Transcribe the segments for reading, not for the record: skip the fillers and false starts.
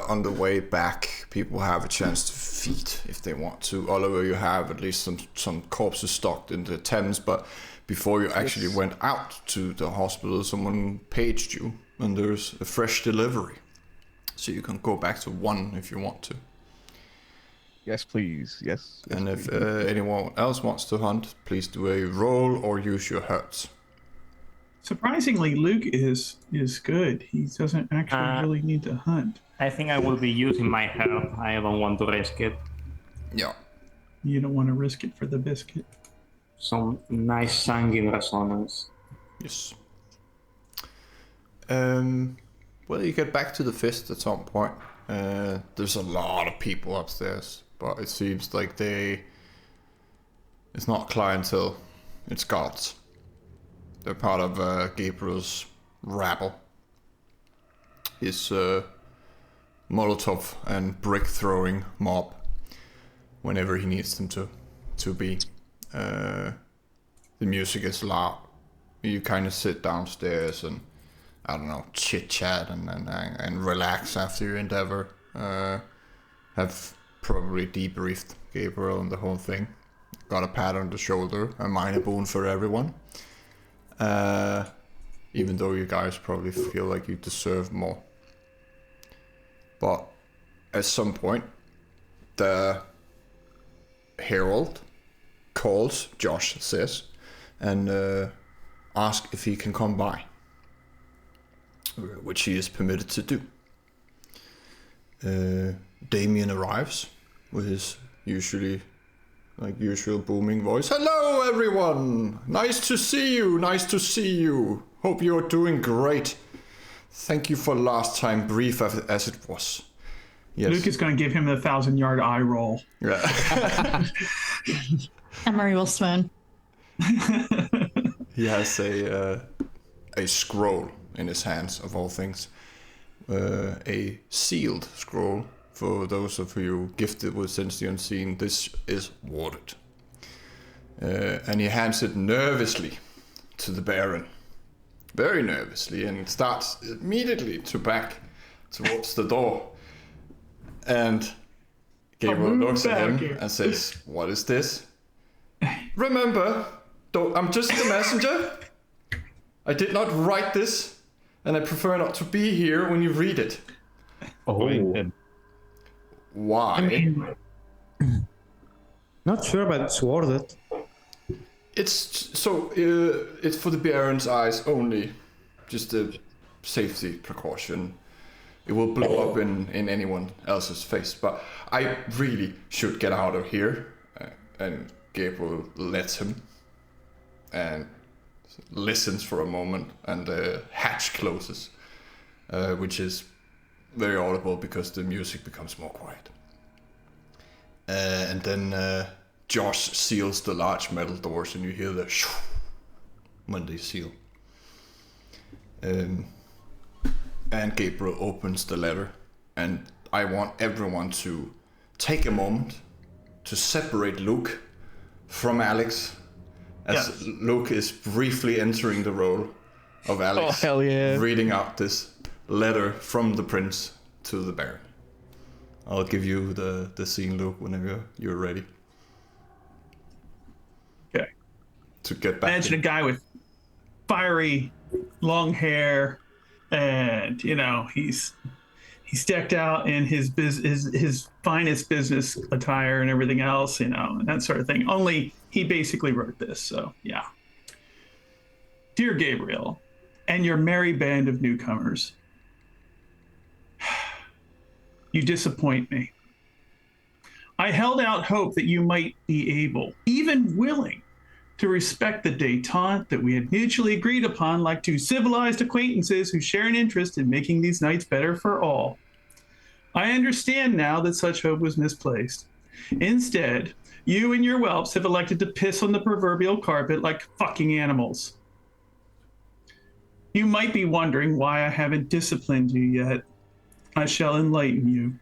on the way back, people have a chance to feed if they want to. Oliver, you have at least some corpses stocked in the Thames, but before you actually went out to the hospital, someone paged you, and there's a fresh delivery. So you can go back to 1 if you want to. Yes, please. Yes. And if anyone else wants to hunt, please do a roll or use your hurts. Surprisingly, Luke is good. He doesn't actually really need to hunt. I think I will be using my health. I don't want to risk it. Yeah. You don't want to risk it for the biscuit. Some nice sanguine resonance. Yes. Well, you get back to the fist at some point. There's a lot of people upstairs, but it seems like it's not clientele, it's guards. They're part of Gabriel's rabble. His Molotov and brick throwing mob whenever he needs them to be. The music is loud. You kind of sit downstairs and, I don't know, chit chat and relax after your endeavor. Have probably debriefed Gabriel and the whole thing. Got a pat on the shoulder, a minor boon for everyone. Even though you guys probably feel like you deserve more. But at some point, the herald calls, Josh says, and asks if he can come by, which he is permitted to do. Damien arrives with his usual booming voice. Hello, everyone! Nice to see you, Hope you're doing great. Thank you for last time, brief as it was. Yes. Luke is going to give him a 1,000-yard eye roll. Yeah. Emery will swoon. He has a scroll in his hands, of all things. A sealed scroll. For those of you gifted with Sense the Unseen, this is warded. And he hands it nervously to the Baron. Very nervously, and starts immediately to back towards the door. And Gabriel looks at him and says, "What is this? Remember, I'm just the messenger. I did not write this, and I prefer not to be here when you read it." Oh. Why? I mean, not sure, but it's worded. It's for the Baron's eyes only, just a safety precaution. It will blow up in anyone else's face, but I really should get out of here. And Gabriel lets him and listens for a moment, and the hatch closes, which is very audible because the music becomes more quiet. And then Josh seals the large metal doors, and you hear the shoo when they seal. And Gabriel opens the letter, and I want everyone to take a moment to separate Luke from Alex, as Luke is briefly entering the role of Alex, Oh, hell yeah. reading out this letter from the prince to the Baron. I'll give you the scene, Luke, whenever you're ready. Okay. To get back. Imagine a guy with fiery, long hair, and he's decked out in his finest business attire and everything else, and that sort of thing. Only he basically wrote this, so yeah. Dear Gabriel, and your merry band of newcomers, you disappoint me. I held out hope that you might be able, even willing, to respect the détente that we had mutually agreed upon, like two civilized acquaintances who share an interest in making these nights better for all. I understand now that such hope was misplaced. Instead, you and your whelps have elected to piss on the proverbial carpet like fucking animals. You might be wondering why I haven't disciplined you yet. I shall enlighten you.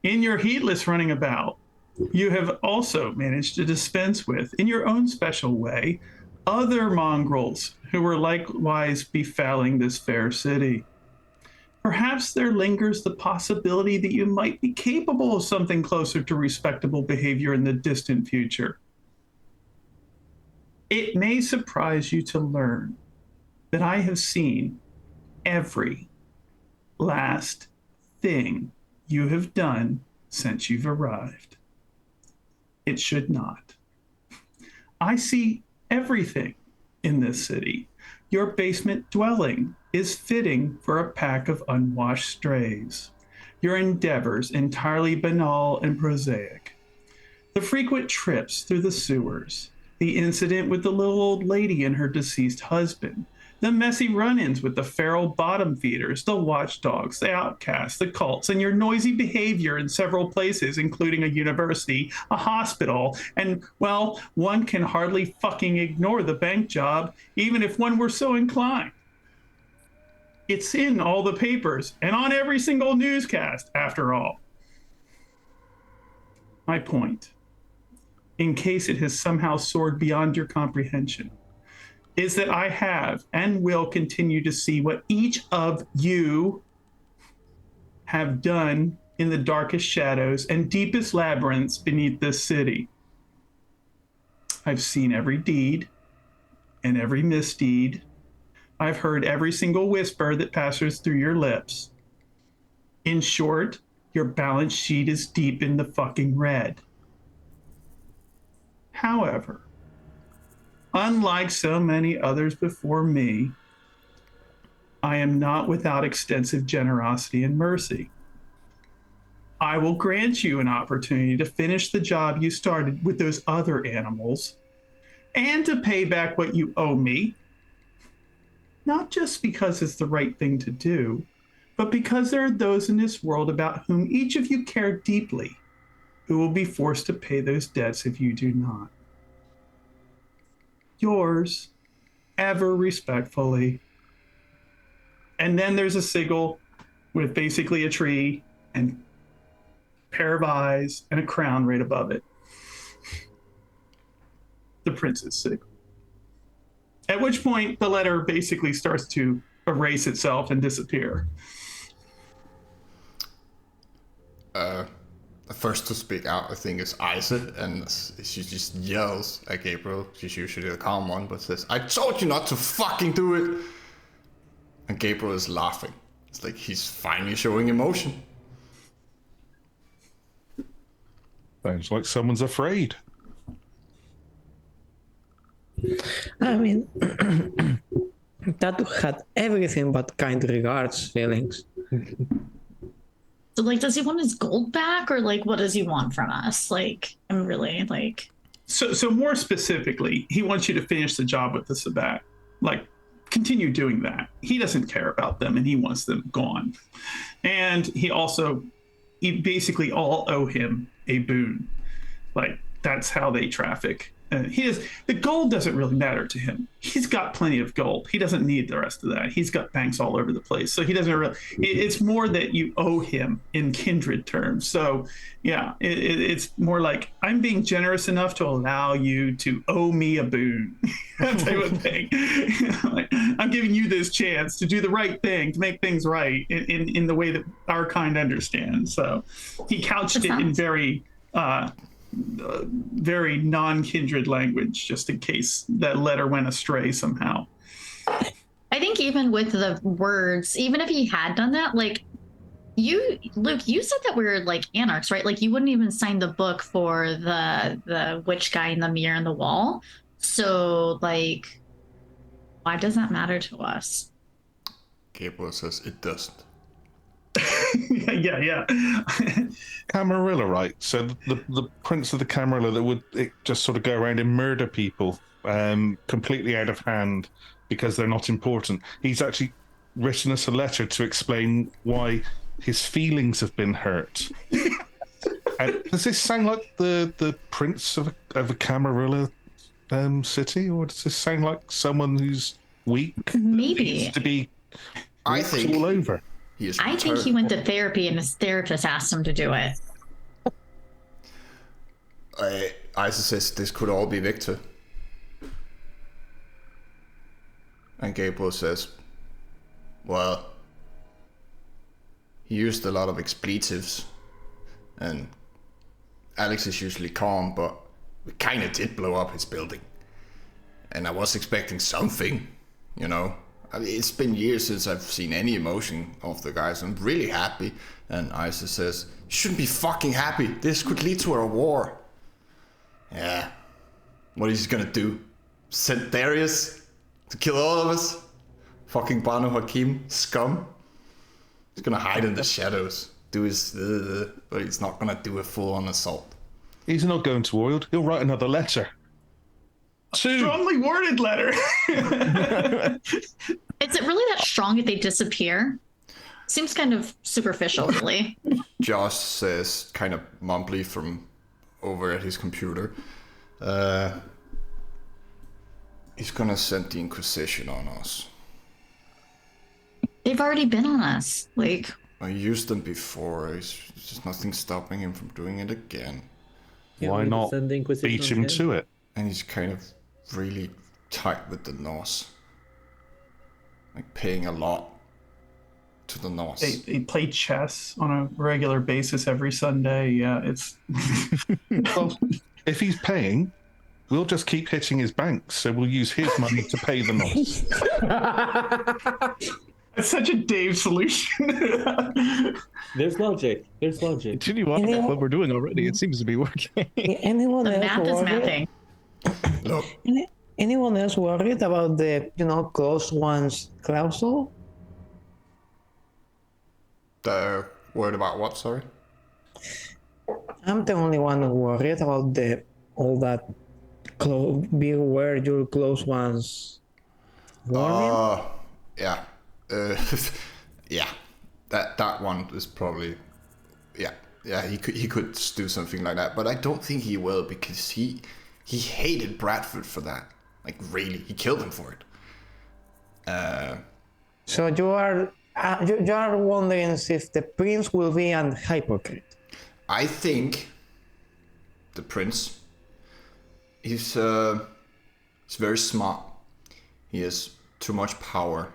In your heedless running about, you have also managed to dispense with, in your own special way, other mongrels who were likewise befouling this fair city. Perhaps there lingers the possibility that you might be capable of something closer to respectable behavior in the distant future. It may surprise you to learn that I have seen every last thing you have done since you've arrived. It should not. I see everything in this city. Your basement dwelling is fitting for a pack of unwashed strays. Your endeavors entirely banal and prosaic. The frequent trips through the sewers, the incident with the little old lady and her deceased husband, the messy run-ins with the feral bottom feeders, the watchdogs, the outcasts, the cults, and your noisy behavior in several places, including a university, a hospital, and, well, one can hardly fucking ignore the bank job, even if one were so inclined. It's in all the papers and on every single newscast, after all. My point, in case it has somehow soared beyond your comprehension, is that I have and will continue to see what each of you have done in the darkest shadows and deepest labyrinths beneath this city. I've seen every deed and every misdeed. I've heard every single whisper that passes through your lips. In short, your balance sheet is deep in the fucking red. However, unlike so many others before me, I am not without extensive generosity and mercy. I will grant you an opportunity to finish the job you started with those other animals and to pay back what you owe me, not just because it's the right thing to do, but because there are those in this world about whom each of you care deeply who will be forced to pay those debts if you do not. Yours, ever respectfully. And then there's a sigil with basically a tree and a pair of eyes and a crown right above it. The prince's sigil. At which point the letter basically starts to erase itself and disappear. The first to speak out, I think, is Isaac, and she just yells at Gabriel. She's usually the calm one, but says, "I told you not to fucking do it!" And Gabriel is laughing. It's like he's finally showing emotion. Sounds like someone's afraid. I mean, that had everything but kind regards feelings. So, like, does he want his gold back, or like, what does he want from us? Like, I'm really like. So more specifically, he wants you to finish the job with the Sabbat. Like, continue doing that. He doesn't care about them, and he wants them gone. And you basically all owe him a boon. Like, that's how they traffic. The gold doesn't really matter to him. He's got plenty of gold. He doesn't need the rest of that. He's got banks all over the place. So he doesn't really, it's more that you owe him in kindred terms. So yeah, it's more like, I'm being generous enough to allow you to owe me a boon. That type of thing. Like, I'm giving you this chance to do the right thing, to make things right in the way that our kind understands. So he couched it in very non-kindred language, just in case that letter went astray somehow. I think even with the words, even if he had done that, like, Luke, you said that we're like anarchs, right? Like, you wouldn't even sign the book for the witch guy in the mirror on the wall. So, like, why does that matter to us? Gabriel says it doesn't. yeah. Camarilla, right? So the prince of the Camarilla that would just sort of go around and murder people completely out of hand because they're not important. He's actually written us a letter to explain why his feelings have been hurt. Does this sound like the prince of a Camarilla city, or does this sound like someone who's weak? Maybe. Needs to be I walked think all over. I think he went to therapy and his therapist asked him to do it. Isaac says this could all be Victor. And Gabriel says, well, he used a lot of expletives, and Alex is usually calm, but we kind of did blow up his building. And I was expecting something, you know. I mean, it's been years since I've seen any emotion of the guys. I'm really happy. And Isa says, you shouldn't be fucking happy. This could lead to a war. Yeah. What is he gonna do? Send Darius to kill all of us? Fucking Banu Hakim scum. He's gonna hide in the shadows. Do his, but he's not gonna do a full-on assault. He's not going to war. He'll write another letter. Strongly worded letter. Is it really that strong if they disappear? Seems kind of superficial, really. Josh says, kind of mumbly from over at his computer, he's gonna send the Inquisition on us. They've already been on us. Like, I used them before. There's just nothing stopping him from doing it again. Why not beat him to it? And he's kind of really tight with the Norse. Like paying a lot to the Norse. They play chess on a regular basis every Sunday. Yeah, it's. Well, if he's paying, we'll just keep hitting his banks, so we'll use his money to pay the Norse. It's such a Dave solution. There's logic. There's logic. Continue on with what we're doing already. It seems to be working. Anyone the else math is worried? mathing. Look, Anyone else worried about the, close ones clausel? the word about what, sorry? I'm the only one worried about all that beware your close ones warning. Yeah. Yeah. That one is probably, yeah. He could do something like that, but I don't think he will, because he hated Bradford for that. Like, really, he killed him for it. So you are wondering if the prince will be an hypocrite. I think the prince, he's very smart. He has too much power,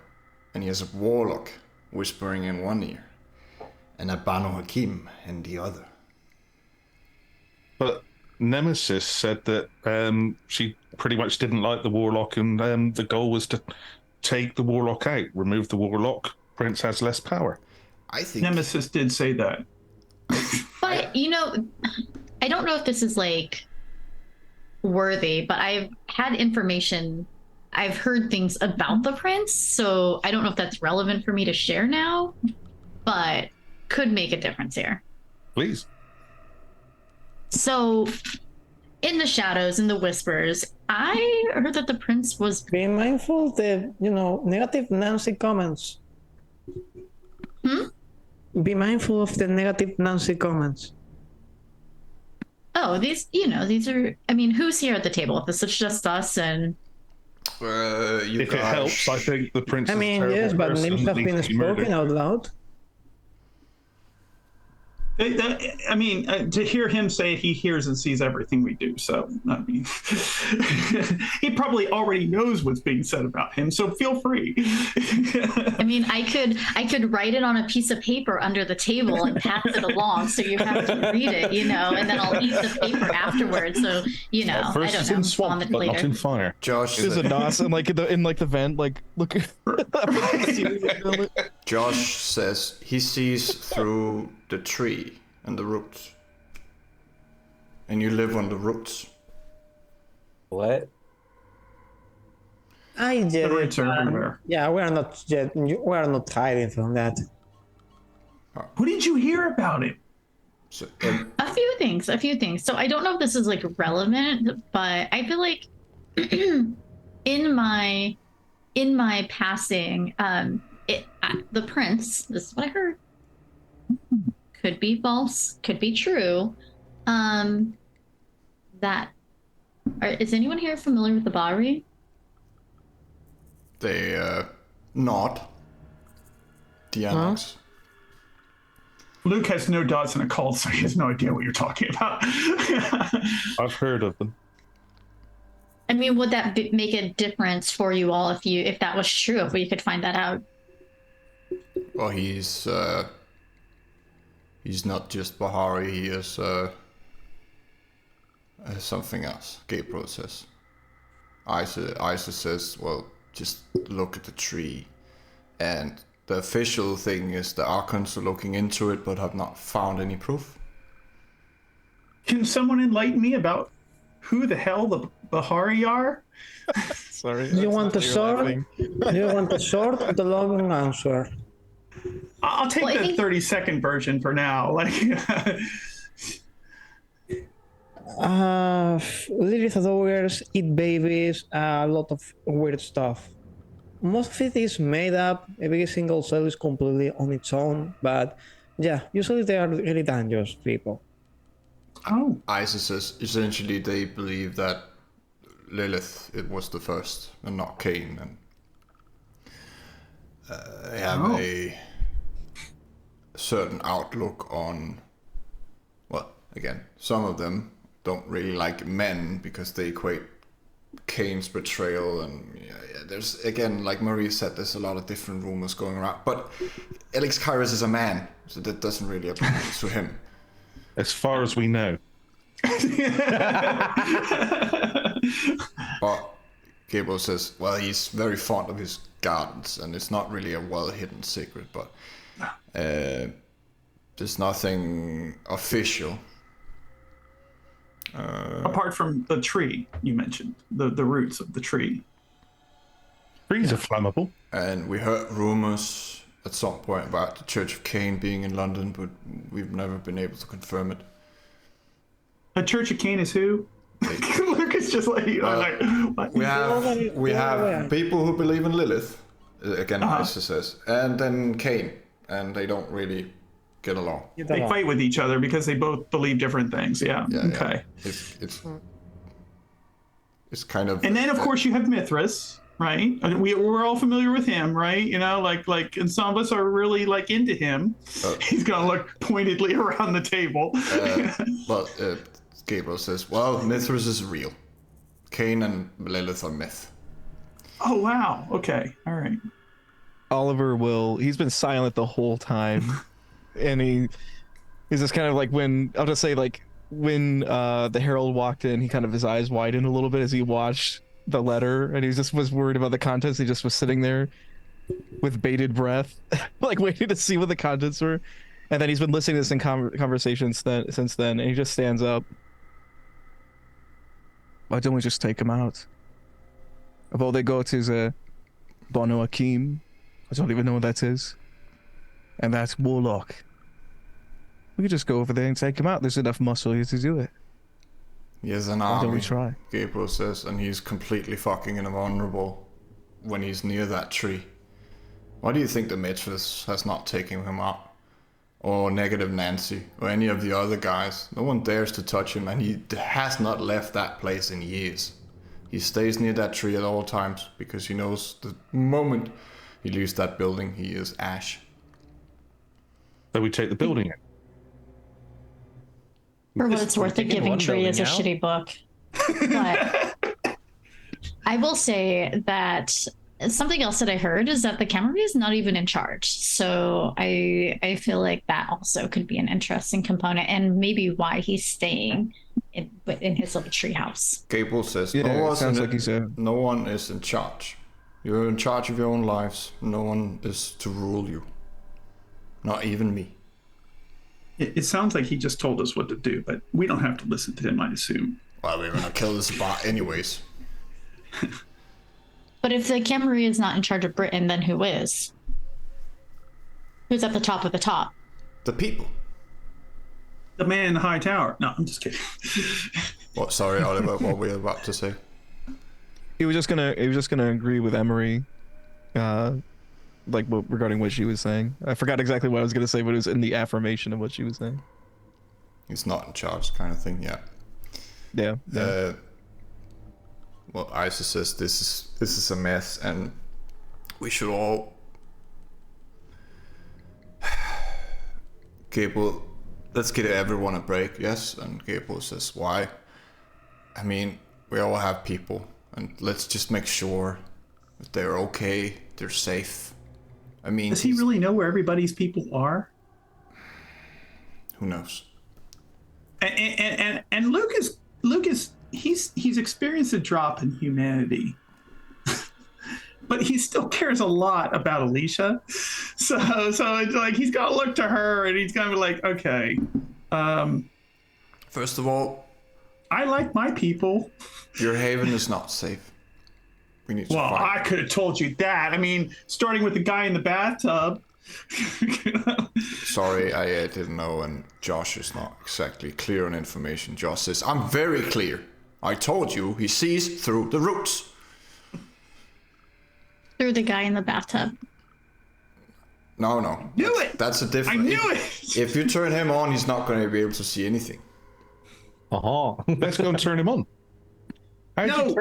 and he has a warlock whispering in one ear, and a Banu Hakim in the other. But Nemesis said that she pretty much didn't like the warlock, and the goal was to take the warlock out, remove the warlock. Prince has less power. I think Nemesis did say that. But, I don't know if this is like worthy, but I've had information. I've heard things about the prince, so I don't know if that's relevant for me to share now, but could make a difference here. Please. So, in the shadows, in the whispers, I heard that the prince was. Be mindful of the, negative Nancy comments. Be mindful of the negative Nancy comments. Oh, these are. I mean, who's here at the table? If this is just us and. you If guys, it helps, I think the prince. I mean, yes, but names have been spoken out loud. To hear him say it, he hears and sees everything we do. So, I mean, he probably already knows what's being said about him. So feel free. I mean, I could write it on a piece of paper under the table and pass it along, so you have to read it, and then I'll eat the paper afterwards. So, First I don't it's know. in swamp, vomit but later. not in fire. Josh, There's a DOS and like in the vent, like look. Josh says he sees through the tree and the roots, and you live on the roots. What? I get The it. roots are everywhere. Yeah, we are not hiding from that. What did you hear about it? So, A few things. So I don't know if this is like relevant, but I feel like in my passing, the prince. This is what I heard. Could be false. Could be true. Is anyone here familiar with the Bari? they nod. The Anarchs. Luke has no dots in a cult, so he has no idea what you're talking about. I've heard of them. I mean, would that make a difference for you all if that was true? If we could find that out? Well, he's he's not just Bahari, he is something else, Gabriel says. Isa says, well, just look at the tree. And the official thing is the Archons are looking into it but have not found any proof. Can someone enlighten me about who the hell the Bahari are? Sorry. Do you want the sword? Do you want the sword or the long answer? I'll take Well, I the think- 30-second version for now. Like, Lilith Adorers eat babies, a lot of weird stuff. Most of it is made up, every single cell is completely on its own, but yeah, usually they are really dangerous people. oh, Isa says, essentially they believe that Lilith it was the first and not Cain, and they have a certain outlook on, well, again, some of them don't really like men because they equate Cain's betrayal, and there's, again, like Marie said, there's a lot of different rumors going around, but Alex Kairos is a man, so that doesn't really apply to him. As far as we know. But Gabriel says, well, he's very fond of his gardens, and it's not really a well-hidden secret, but there's nothing official. apart from the tree you mentioned, the roots of the tree. Trees are flammable. And we heard rumors at some point about the Church of Cain being in London, but we've never been able to confirm it. A Church of Cain is who? Lucas just like, what? We have people who believe in Lilith, again, Isa says, and then Cain, and they don't really get along. They fight with each other because they both believe different things. Yeah. Okay. Yeah. It's kind of. And then of course you have Mithras, right? And we're all familiar with him, right? You know, like, and some of us are really like into him. He's gonna look pointedly around the table. Gabriel says, well, Mithras is real. Cain and Lilith are myth. Oh wow. Okay. All right. Oliver he's been silent the whole time. And he's just kind of like when the Herald walked in, he kind of, his eyes widened a little bit as he watched the letter, and he just was worried about the contents. He just was sitting there with bated breath, like waiting to see what the contents were. And then he's been listening to this in conversations since then, and he just stands up. Why don't we just take him out? Of all they go to the Bono Akeem, I don't even know what that is. And that's Warlock. We could just go over there and take him out. There's enough muscle here to do it. He has an Why army, don't we try? Gabriel says, and he's completely fucking invulnerable when he's near that tree. Why do you think the Mithras has not taken him out? Or Negative Nancy, or any of the other guys? No one dares to touch him, and he has not left that place in years. He stays near that tree at all times, because he knows the moment he leaves that building, he is ash. So we take the building in. For what it's worth, The Giving Tree is a shitty book. But I will say that something else that I heard is that the Camarilla is not even in charge. So I feel like that also could be an interesting component, and maybe why he's staying in his little tree house. Gabriel says, Yeah, it sounds like he said. No one is in charge. You're in charge of your own lives. No one is to rule you. Not even me. It sounds like he just told us what to do, but we don't have to listen to him, I assume. Well, we're gonna kill this bot anyways. But if the Camarilla is not in charge of Britain, then who is? Who's at the top of the top? The people. The man in the high tower. No, I'm just kidding. What? Sorry, Oliver. What were you about to say? He was just gonna agree with Emery, regarding what she was saying. I forgot exactly what I was gonna say, but it was in the affirmation of what she was saying. He's not in charge, kind of thing. Yeah. Yeah. Well, Isa says this is a mess, and we should all. Gabriel, let's give everyone a break, yes? And Gabriel says, why? I mean, we all have people, and let's just make sure that they're okay, they're safe. I mean, Does he really know where everybody's people are? who knows? And Lucas, he's experienced a drop in humanity. But he still cares a lot about Alicia. So it's like he's gotta look to her and he's gonna be like, okay. First of all, I like my people. your haven is not safe. We need to Well, fight. I could have told you that. I mean, starting with the guy in the bathtub. Sorry, I didn't know, and Josh is not exactly clear on information. Josh says, I'm very clear. I told you he sees through the roots. Through the guy in the bathtub. No. Knew it! That's a different... I knew it! If you turn him on, he's not going to be able to see anything. Let's go and turn him on. No.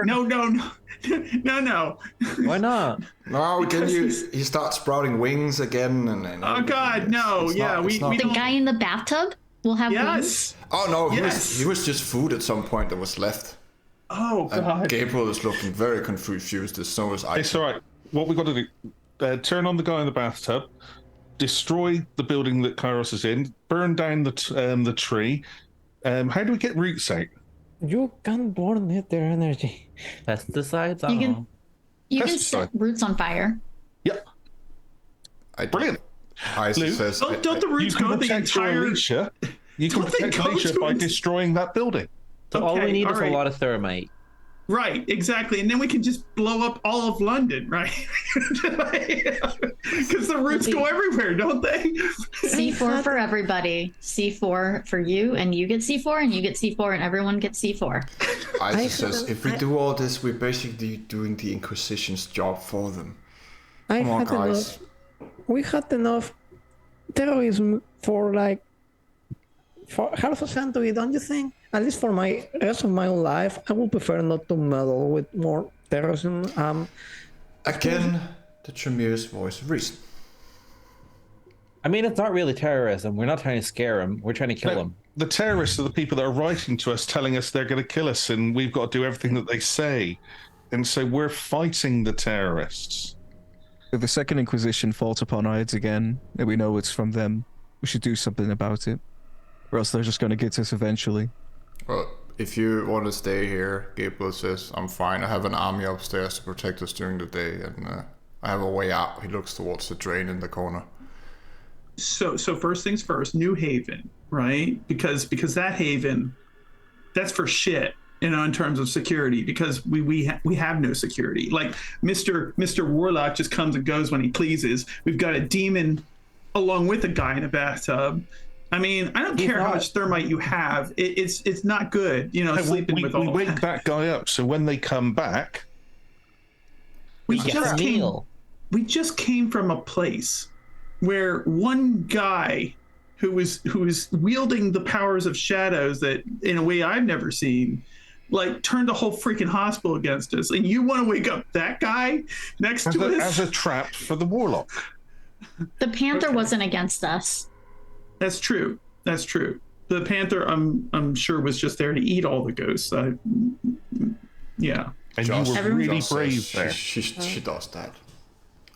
Why not? No, he starts sprouting wings again, and Oh God, no! it's Yeah, not- we it's not- The don't. guy in the bathtub will have wings. Yes. Oh no, Yes. he was just food at some point that was left. Oh And God. Gabriel is looking very confused, as so is I. It's all right. What we got to do? Turn on the guy in the bathtub, destroy the building that Kairos is in, burn down the tree. How do we get roots out? You can't burn it, their energy. Pesticides? I You don't can know. you can Pesticide. set roots on fire. Yep, Brilliant. Isaac Luke, says, Don't the you roots can go the protect your entire? Alicia. You can Don't they protect go Alicia to by ins- destroying that building. So all we Okay, need all is right. a lot of thermite. Right, exactly, and then we can just blow up all of London, right? Because the roots go everywhere, don't they? C4 for everybody. C4 for you, and you get C4, and you get C4, and everyone gets C4. Isaac says, if we do all this, we're basically doing the Inquisition's job for them. I Come on, had guys. we had enough terrorism for half a century, don't you think? At least for my rest of my own life, I would prefer not to meddle with more terrorism. Again, the Tremere's voice of reason. I mean, it's not really terrorism. We're not trying to scare him. We're trying to kill him. The terrorists are the people that are writing to us, telling us they're going to kill us, and we've got to do everything that they say. And so we're fighting the terrorists. If the Second Inquisition falls upon our heads again, and we know it's from them, we should do something about it. Or else they're just going to get us eventually. Well, if you want to stay here, Gabriel says, I'm fine. I have an army upstairs to protect us during the day, and I have a way out. He looks towards the drain in the corner. So first things first, New Haven, right? Because that haven, that's for shit, in terms of security. Because we have no security. Like Mr. Warlock just comes and goes when he pleases. We've got a demon, along with a guy in a bathtub. I mean, I don't care how much thermite you have. It's not good, sleeping we with all wake that. that guy up, so when they come back, We Get just a came. meal. We just came from a place where one guy who was wielding the powers of shadows that in a way I've never seen, like turned a whole freaking hospital against us. And you want to wake up that guy next to us? as a trap for the warlock. The Panther wasn't against us. That's true. The Panther, I'm sure, was just there to eat all the ghosts. Yeah. And Josh- you were Everyone- really Josh says brave there. She does that.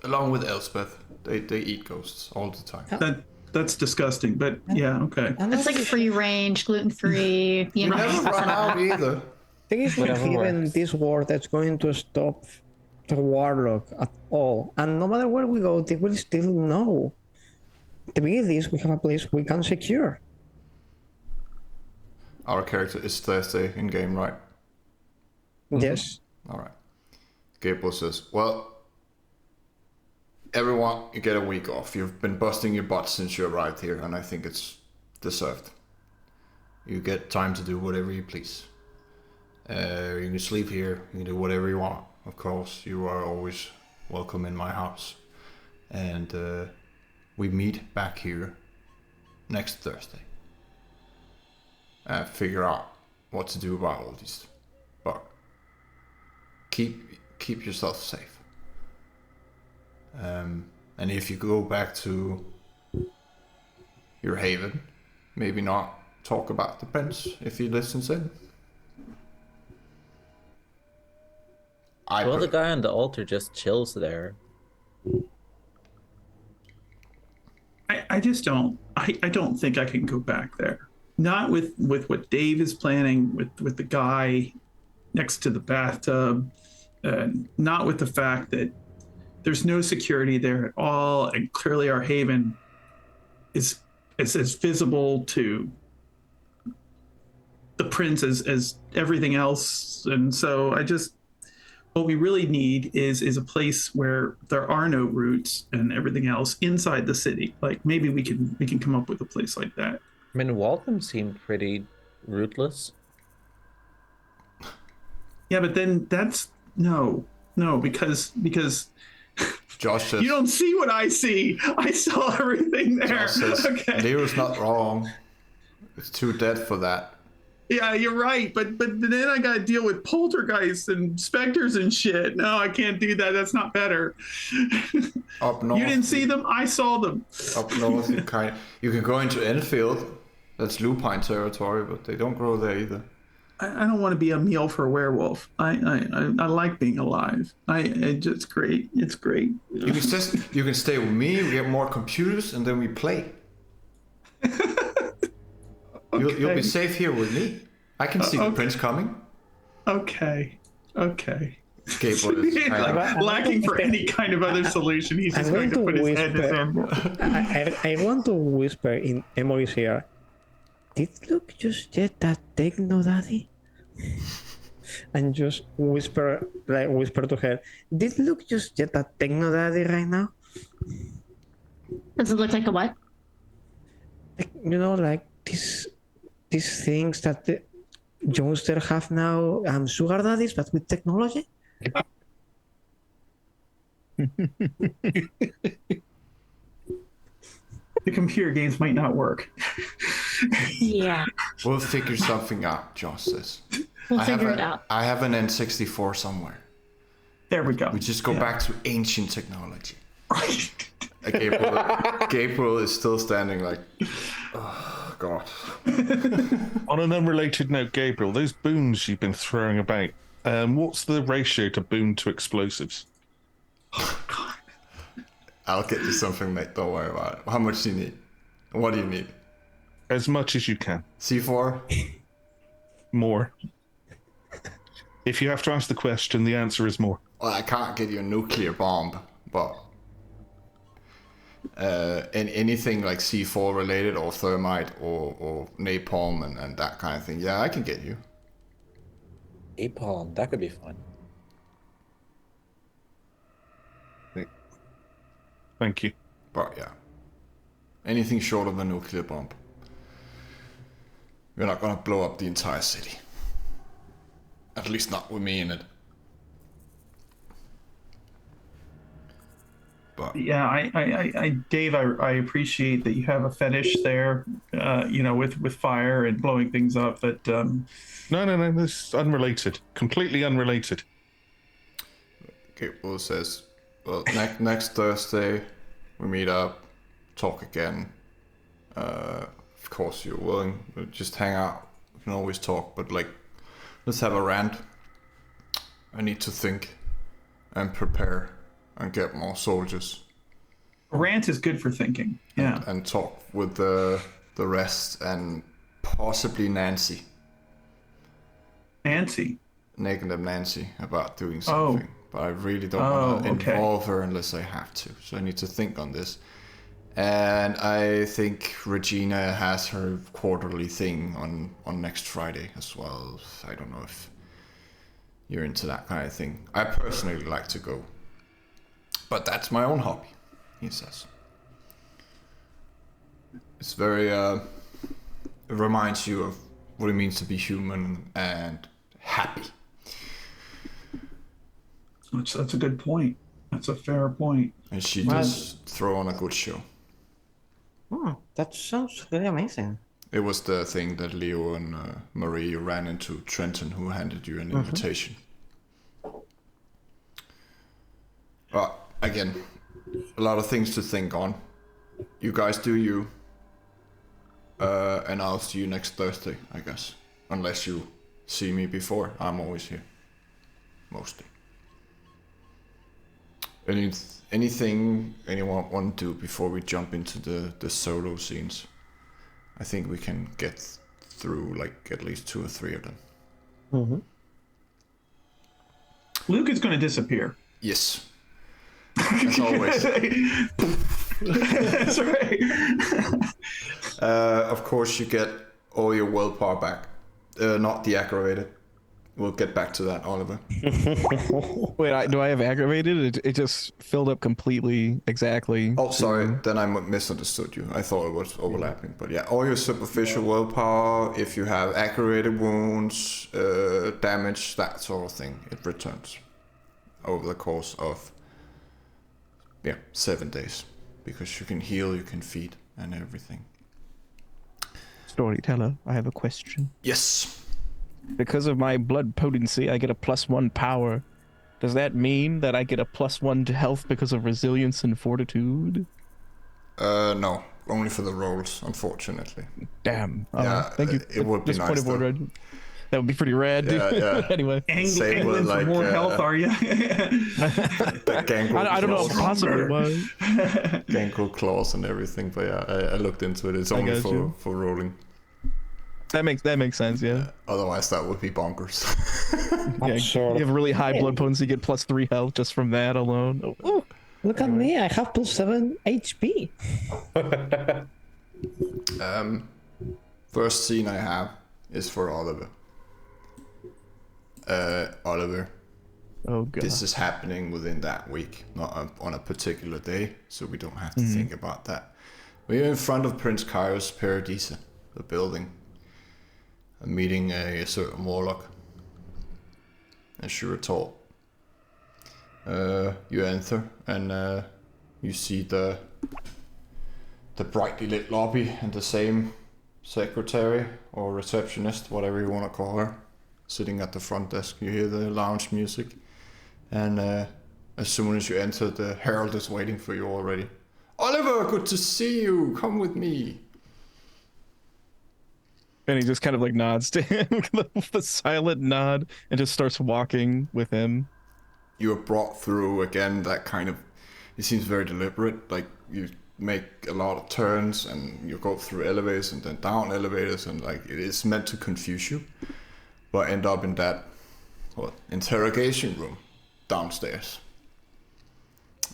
Along with Elspeth. They eat ghosts all the time. That's disgusting, but yeah, okay. It's like free range, gluten free. You never run out either. There is not Whatever even works. this war that's going to stop the warlock at all. And no matter where we go, they will still know. To be this, we have a place we can secure. Our character is Thursday in game, right? Yes. All right. Gabriel says, well, everyone, you get a week off. You've been busting your butt since you arrived here, and I think it's deserved. You get time to do whatever you please. You can sleep here. You can do whatever you want. Of course, you are always welcome in my house. And we meet back here next Thursday. Figure out what to do about all these. But keep yourself safe. And if you go back to your haven, maybe not talk about the prince if he listens in. Well, the guy on the altar just chills there. I I just don't. I don't think I can go back there. Not with what Dave is planning with the guy next to the bathtub. Not with the fact that there's no security there at all, and clearly our haven is as visible to the prince as everything else. And so what we really need is a place where there are no routes and everything else inside the city. Like maybe we can come up with a place like that. I mean, Waltham seemed pretty rootless. Yeah, but then that's no, because Josh says, you don't see what I see. I saw everything there. Josh says, Okay. Leo's not wrong. It's too dead for that. Yeah, you're right. But then I got to deal with poltergeists and specters and shit. No, I can't do that. That's not better. Up north, You didn't see them? I saw them. Up north, you can go into Enfield. That's lupine territory, but they don't grow there either. I don't want to be a meal for a werewolf. I like being alive. It's great. It's great. You can stay with me. We get more computers, and then we play. You'll be safe here with me. I can see the prince coming. Okay. Gabriel is kind of... Lacking for any kind of other solution. He's just going to put his head in his hand. I want to whisper in Emory's ear. Did Luke just get that techno daddy? And just whisper to her. Did Luke just get that techno daddy right now? Does it look like a what? Like, like these things that the youngsters have now, sugar daddies, but with technology. The computer games might not work. Yeah. We'll figure something out, Josh says. We'll figure it out. I have an N64 somewhere. There we go. We just go back to ancient technology. Gabriel is still standing like, oh, God. On an unrelated note, Gabriel, those boons you've been throwing about, what's the ratio to boon to explosives? I'll get you something, mate. Don't worry about it. How much do you need? What do you need? As much as you can. C4? More. If you have to ask the question, the answer is more. Well, I can't get you a nuclear bomb, but anything like C4 related or thermite or napalm and that kind of thing, yeah, I can get you. Napalm, that could be fun. Thank you. But yeah, anything short of a nuclear bomb. We're not gonna blow up the entire city. At least not with me in it. But Yeah, I Dave, I appreciate that you have a fetish there, with fire and blowing things up. That No, this is unrelated. Completely unrelated. Gabriel says, well, next Thursday we meet up, talk again. Of course you're willing, we'll just hang out. We can always talk, but like, let's have a rant. I need to think and prepare and get more soldiers. a rant is good for thinking. Yeah. And talk with the rest and possibly Nancy. Negative Nancy about doing something. But I really don't want to involve her unless I have to. So I need to think on this. And I think Regina has her quarterly thing on next Friday as well. I don't know if you're into that kind of thing. I personally like to go. But that's my own hobby, he says. It's very, it reminds you of what it means to be human and happy. That's a good point. That's a fair point. And she does throw on a good show. Oh, that sounds really amazing. It was the thing that Leo and Marie ran into Trenton, who handed you an invitation. But again, a lot of things to think on. You guys do you. And I'll see you next Thursday, I guess. Unless you see me before. I'm always here. Mostly. Anything anyone want to do before we jump into the solo scenes? I think we can get through like at least 2 or 3 of them. Mm-hmm. Luke is going to disappear. Yes. As always. That's right. Of course, you get all your willpower back. Not deactivated. We'll get back to that, Oliver. Wait, do I have aggravated? It just filled up completely, exactly. Oh, sorry. Then I misunderstood you. I thought it was overlapping. But yeah, all your superficial willpower, if you have aggravated wounds, damage, that sort of thing, it returns over the course of 7 days. Because you can heal, you can feed, and everything. Storyteller, I have a question. Yes. Because of my blood potency, I get a +1 power. Does that mean that I get a +1 to health because of resilience and fortitude? No. Only for the rolls, unfortunately. Damn. Yeah, thank you. it would be Just nice, point of order. That would be pretty rad. Yeah. Anyway. Same with, Angling for like, more health, are you? I don't know if possibly was. Gangrel claws and everything, but yeah, I looked into it. It's only for rolling. That makes sense, yeah. Otherwise, that would be bonkers. Yeah, Sure. you have really high blood potency, you get +3 health just from that alone. Oh. Look at me, I have +7 HP. First scene I have is for Oliver. Oliver, Oh god. this is happening within that week, not on a particular day, so we don't have to think about that. We're in front of Prince Kairos Paradisa, the building. I'm meeting a certain warlock. As you were told. You enter and you see the brightly lit lobby and the same secretary or receptionist, whatever you want to call her, sitting at the front desk. You hear the lounge music, and as soon as you enter, the herald is waiting for you already. Oliver, good to see you. Come with me. And he just kind of like nods to him with a silent nod and just starts walking with him. You are brought through again. That kind of, it seems very deliberate. Like you make a lot of turns and you go through elevators and then down elevators, and like it is meant to confuse you, but end up in that interrogation room downstairs.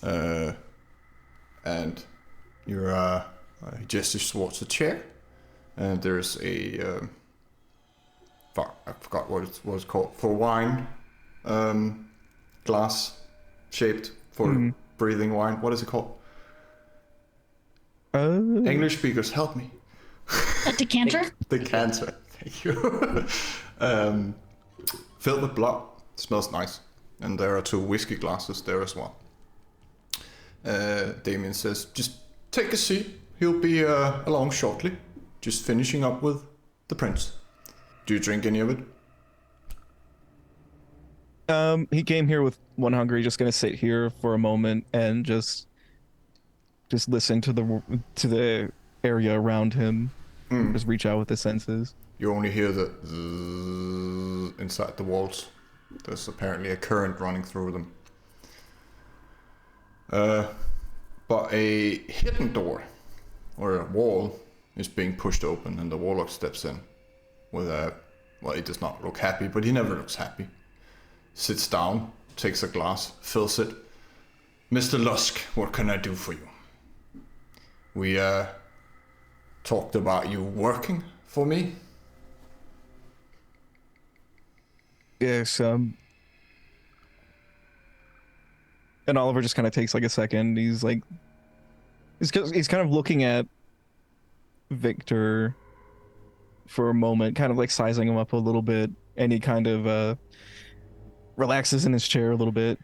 And you're gestures towards a chair. And there's a, I forgot what it's called, for wine, glass shaped for breathing wine. What is it called? English speakers, help me. A decanter? Decanter, thank you. Filled with blood, smells nice. And there are 2 whiskey glasses there as well. Damien says, just take a seat, he'll be along shortly. Just finishing up with the prince. Do you drink any of it? He came here with one hungry, just gonna sit here for a moment and just listen to the area around him. Just reach out with his senses. You only hear the zzz inside the walls. There's apparently a current running through them. But a hidden door or a wall is being pushed open, and the warlock steps in with he does not look happy, but he never looks happy. Sits down, takes a glass, fills it. Mr. Lusk, what can I do for you? We talked about you working for me. Yes, and Oliver just kind of takes like a second. He's like, he's kind of looking at Victor for a moment, kind of like sizing him up a little bit, and he kind of relaxes in his chair a little bit.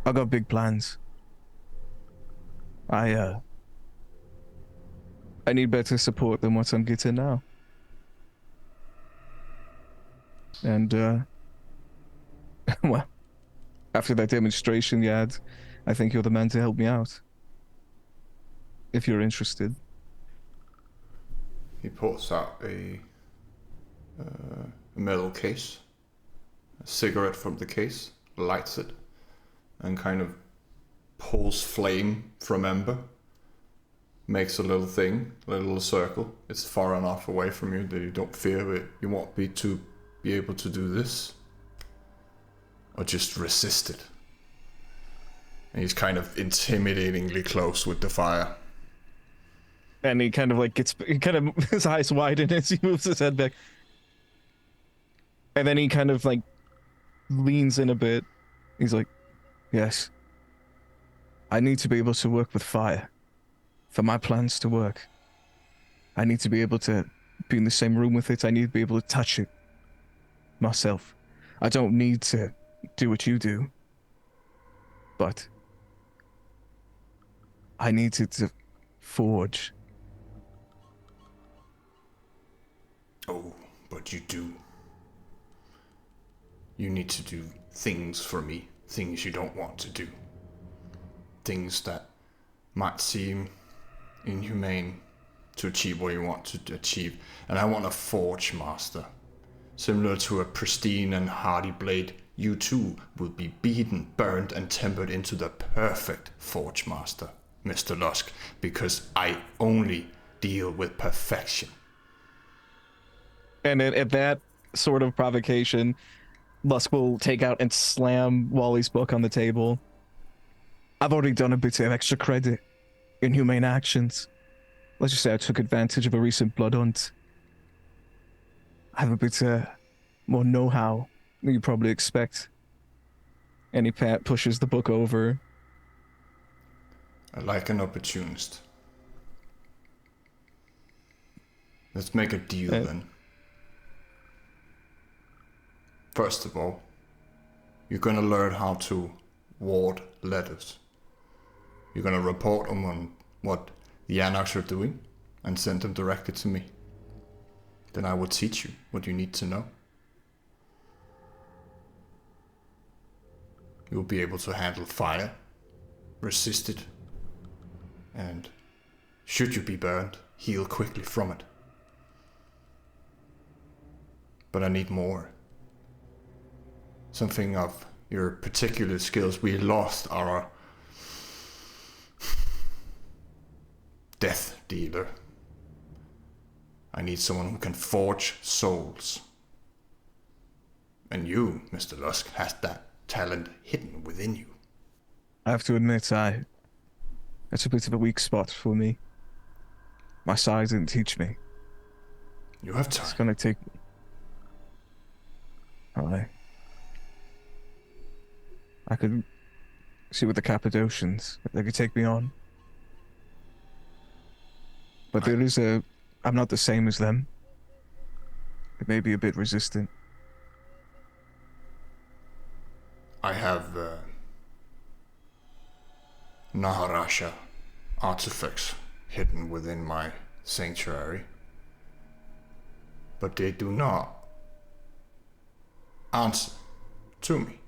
I got big plans. I need better support than what I'm getting now. And well, after that demonstration you had, I think you're the man to help me out. If you're interested. He pulls out a metal case, a cigarette from the case, lights it, and kind of pulls flame from ember. Makes a little thing, a little circle. It's far enough away from you that you don't feel it. You won't be able to do this. Or just resist it. And he's kind of intimidatingly close with the fire. And he kind of like his eyes widen as he moves his head back. And then he kind of like leans in a bit. He's like, yes. I need to be able to work with fire. For my plans to work. I need to be able to be in the same room with it. I need to be able to touch it myself. I don't need to do what you do. But I needed to forge. Oh, but you do. You need to do things for me. Things you don't want to do. Things that might seem inhumane to achieve what you want to achieve. And I want a forge master. Similar to a pristine and hardy blade, you too will be beaten, burned, and tempered into the perfect forge master, Mr. Lusk, because I only deal with perfection. And at that sort of provocation, Lusk will take out and slam Wally's book on the table. I've already done a bit of extra credit in humane actions. Let's just say I took advantage of a recent blood hunt. I have a bit more know-how than you probably expect. And he pushes the book over. I like an opportunist. Let's make a deal then. First of all, you're gonna learn how to ward letters. You're gonna report them on what the Anarchs are doing and send them directly to me. Then I will teach you what you need to know. You'll be able to handle fire, resist it, and should you be burned, heal quickly from it. But I need more. Something of your particular skills we lost our death dealer. I need someone who can forge souls. And you, Mr. Lusk, has that talent hidden within you. I have to admit, that's a bit of a weak spot for me. My size didn't teach me. You have time. It's gonna take... I could see with the Cappadocians, if they could take me on. But there is I'm not the same as them. It may be a bit resistant. I have Naharasha artifacts hidden within my sanctuary. But they do not answer to me.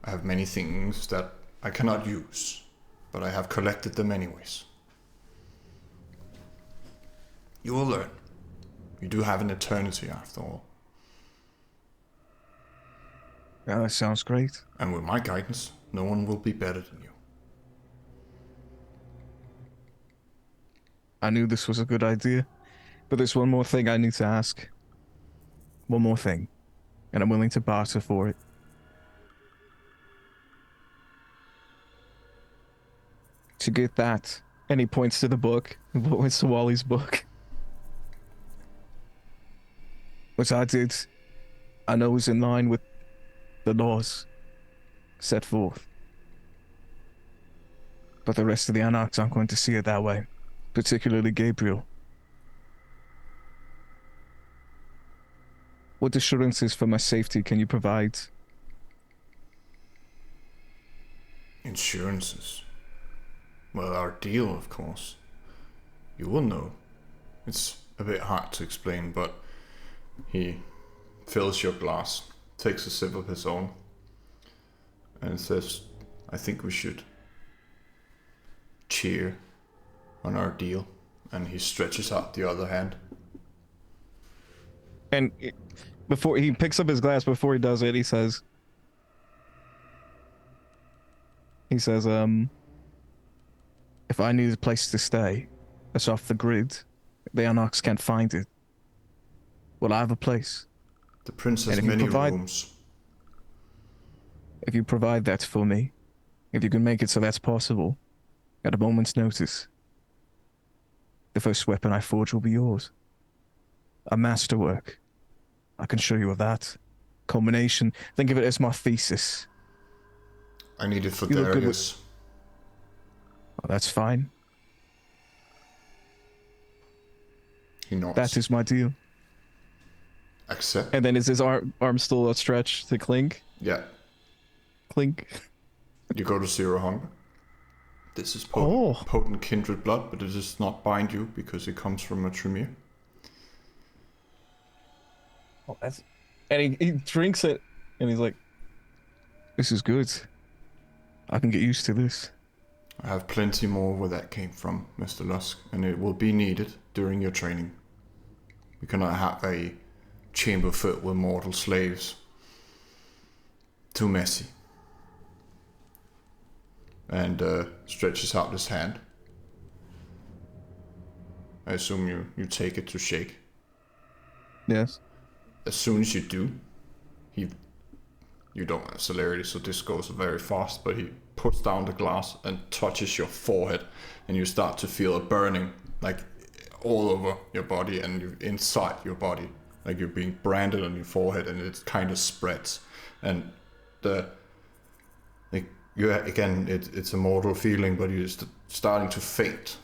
I have many things that I cannot use, but I have collected them anyways. You will learn. You do have an eternity after all. Yeah, that sounds great. And with my guidance, no one will be better than you. I knew this was a good idea, but there's one more thing I need to ask. One more thing, and I'm willing to barter for it. To get that, and he points to the book, points to Wally's book. What I did, I know is in line with the laws set forth. But the rest of the Anarchs aren't going to see it that way, particularly Gabriel. What assurances for my safety can you provide? Insurances. Well, our deal, of course. You will know. It's a bit hard to explain, but he fills your glass, takes a sip of his own, and says, I think we should cheer on our deal. And he stretches out the other hand. And before he picks up his glass, before he does it, he says, if I need a place to stay that's off the grid, the Anarchs can't find it. Well, I have a place. The prince has And if you many provide- rooms. If you provide that for me, if you can make it so that's possible, at a moment's notice, the first weapon I forge will be yours. A masterwork. I can show you of that. Culmination. Think of it as my thesis. I need it for You look good Darius. Oh, that's fine. He nods. That is my deal. Accept. And then is his arm still outstretched to Clink? Yeah. Clink. You go to Zero Hunger. This is potent kindred blood, but it does not bind you because it comes from a Tremere. Oh, that's... And he drinks it, and he's like, this is good. I can get used to this. I have plenty more where that came from, Mr. Lusk, and it will be needed during your training. We cannot have a chamber filled with mortal slaves. Too messy. And stretches out his hand. I assume you take it to shake. Yes. As soon as you do, you don't have celerity, so this goes very fast, but he puts down the glass and touches your forehead, and you start to feel a burning, like all over your body and inside your body, like you're being branded on your forehead, and it kind of spreads, and it's a mortal feeling, but you're starting to faint,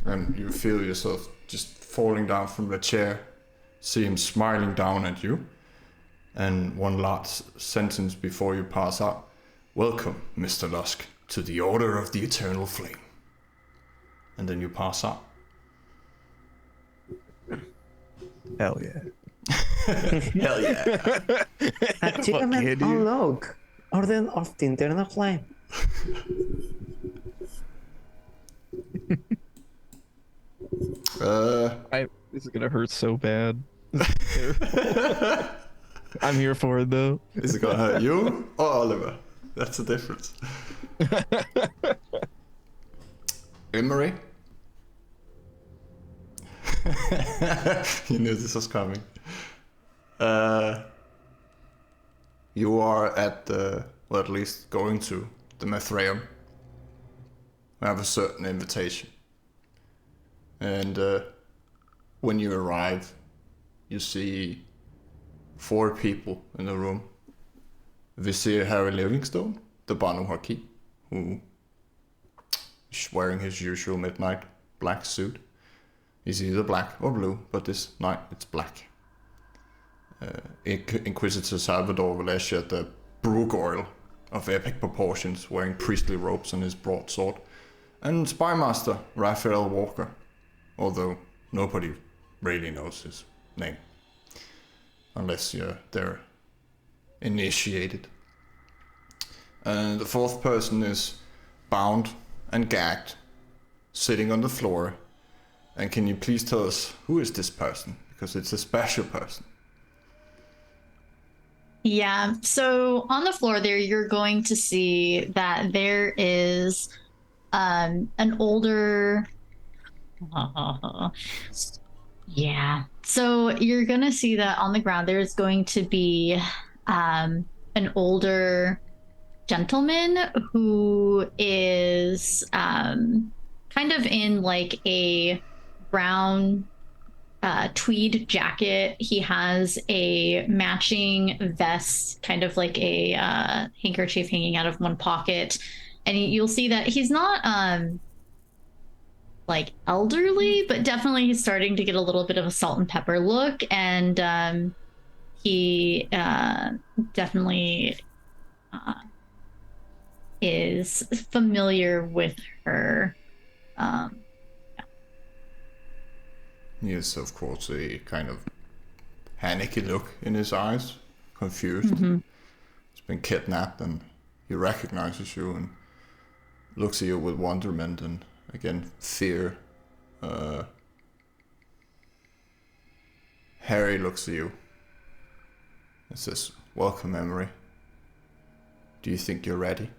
and you feel yourself just falling down from the chair. See him smiling down at you, and one last sentence before you pass out. Welcome, Mr. Lusk, to the Order of the Eternal Flame. And then you pass out. Hell yeah. Hell yeah. Achievement unlock. Order of the Eternal Flame. This is gonna hurt so bad. I'm here for it though. Is it gonna hurt you or Oliver? That's the difference. Emery? You knew this was coming. You are at at least going to the Mithraeum. I have a certain invitation. And when you arrive, you see 4 people in the room. Vizier Harry Livingstone, the Banu Haki, who is wearing his usual midnight black suit. He's either black or blue, but this night it's black. Inquisitor Salvador Valencia, the Brugoyle of epic proportions, wearing priestly robes and his broadsword. And Spymaster Raphael Walker, although nobody really knows his name. Unless they're initiated. And the 4th person is bound and gagged, sitting on the floor. And can you please tell us who is this person? Because it's a special person. Yeah, so on the floor there, you're going to see that there is an older... Yeah. So you're going to see that on the ground there's going to be an older gentleman who is kind of in like a brown tweed jacket. He has a matching vest, kind of like a handkerchief hanging out of one pocket. And you'll see that he's not like elderly, but definitely he's starting to get a little bit of a salt and pepper look. And he definitely is familiar with her. He has, of course, a kind of panicky look in his eyes, confused. Mm-hmm. He's been kidnapped, and he recognizes you and looks at you with wonderment and, again, fear. Harry looks at you It says, "Welcome, Emery. Do you think you're ready?"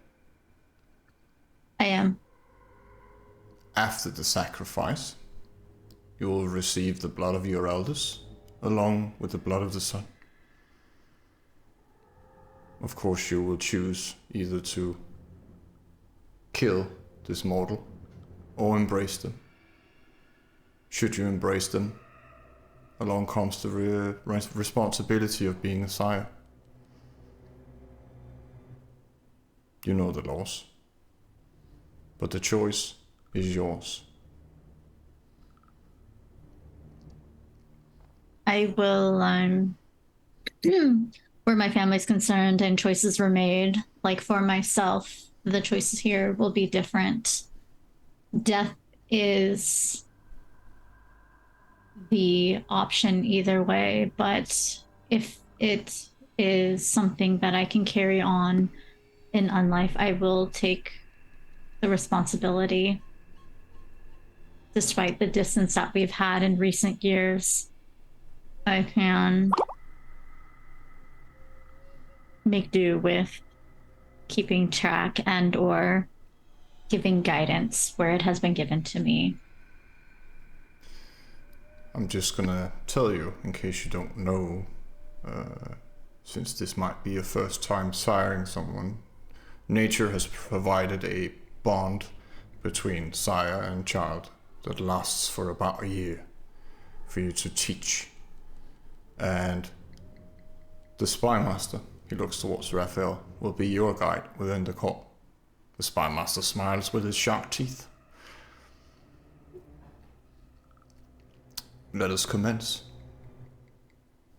I am. After the sacrifice, you will receive the blood of your elders, along with the blood of the sun. Of course, you will choose either to kill this mortal or embrace them. Should you embrace them, along comes the responsibility of being a sire. You know the laws, but the choice is yours. I will, where my family's concerned and choices were made, like for myself, the choices here will be different. Death is the option either way, but if it is something that I can carry on in unlife, I will take the responsibility, despite the distance that we've had in recent years. I can make do with keeping track and or giving guidance where it has been given to me. I'm just gonna tell you, in case you don't know, since this might be your first time siring someone, nature has provided a bond between sire and child that lasts for about a year for you to teach. And the spy master, he looks towards Raphael, will be your guide within the court. The spy master smiles with his sharp teeth. Let us commence.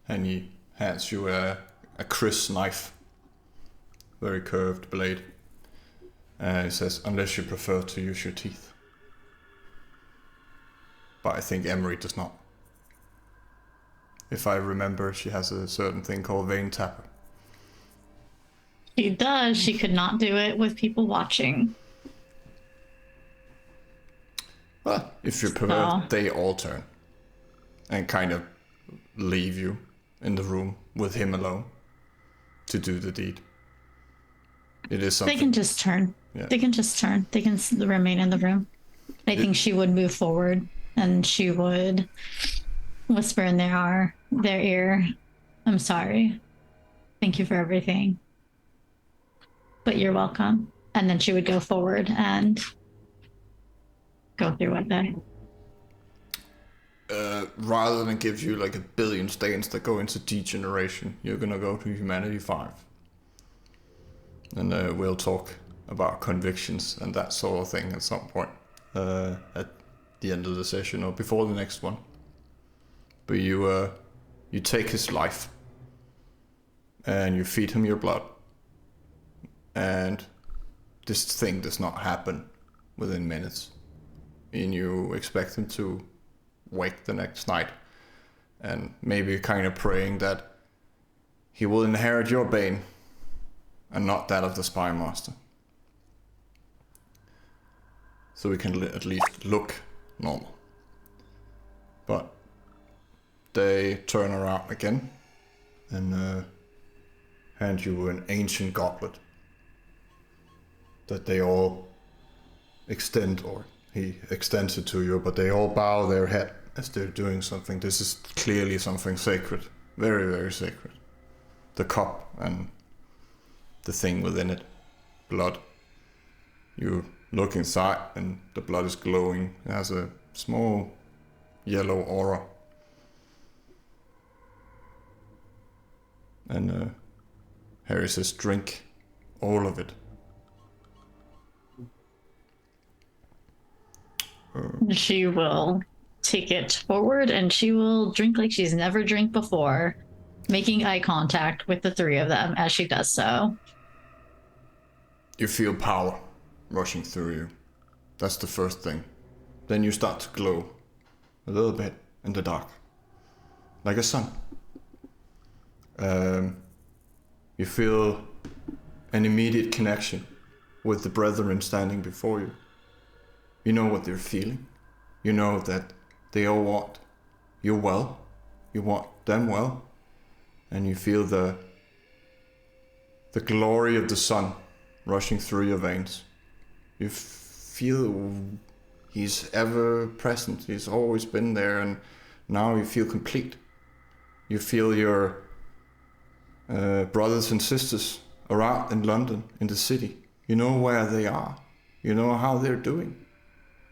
And he hands you a Chris knife, very curved blade. And he says, "Unless you prefer to use your teeth." But I think Emery does not. If I remember, she has a certain thing called vein tapper. She does. She could not do it with people watching. Well, if you prefer, So- they all turn and kind of leave you in the room with him alone to do the deed. It is something. They can just turn. Yeah. They can just turn. They can remain in the room. I think she would move forward and she would whisper in their ear, "I'm sorry. Thank you for everything. But you're welcome." And then she would go forward and go through with it. Rather than give you like a billion stains that go into degeneration, you're gonna go to Humanity 5. And we'll talk about convictions and that sort of thing at some point at the end of the session or before the next one. But you take his life and you feed him your blood, and this thing does not happen within minutes, and you expect him to wake the next night, and maybe kind of praying that he will inherit your bane and not that of the spy master, so we can at least look normal. But they turn around again and hand you an ancient goblet that they all extend, or he extends it to you, but they all bow their head as they're doing something. This is clearly something sacred, very, very sacred. The cup and the thing within it, blood. You look inside and the blood is glowing. It has a small yellow aura. And Harry says, "Drink all of it." She will take it forward and she will drink like she's never drank before, making eye contact with the three of them as she does so. You feel power rushing through you. That's the first thing. Then you start to glow a little bit in the dark, like a sun. You feel an immediate connection with the brethren standing before you. You know what they're feeling. You know that they all want you well. You want them well. and you feel the glory of the sun rushing through your veins. You feel he's ever present. He's always been there, and now you feel complete. You feel your brothers and sisters are out in London, in the city. You know where they are. You know how they're doing,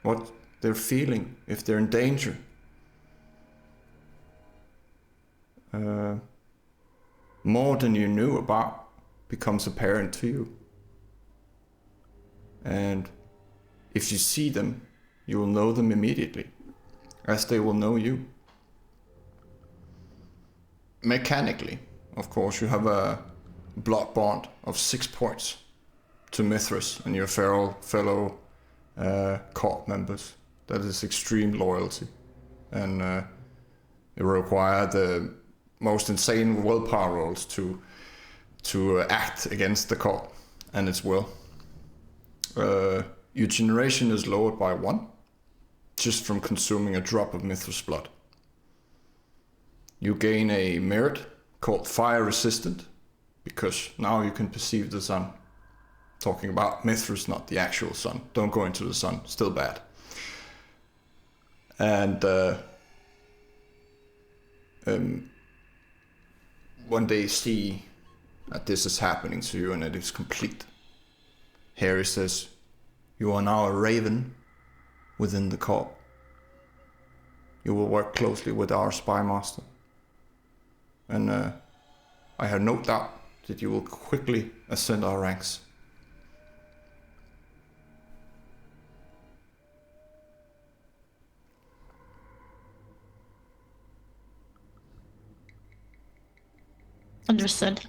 what they're feeling, if they're in danger. More than you knew about becomes apparent to you. And if you see them, you will know them immediately, as they will know you. Mechanically, of course, you have a blood bond of 6 points to Mithras and your fellow court members. That is extreme loyalty, and it requires the most insane willpower rolls to act against the court and its will. Your generation is lowered by 1, just from consuming a drop of Mithras blood. You gain a merit called fire resistant, because now you can perceive the sun. Talking about Mithras, not the actual sun. Don't go into the sun, still bad. And when they see that this is happening to you and it is complete, Harry says, "You are now a raven within the court. You will work closely with our spy master. And I have no doubt that you will quickly ascend our ranks." Understood.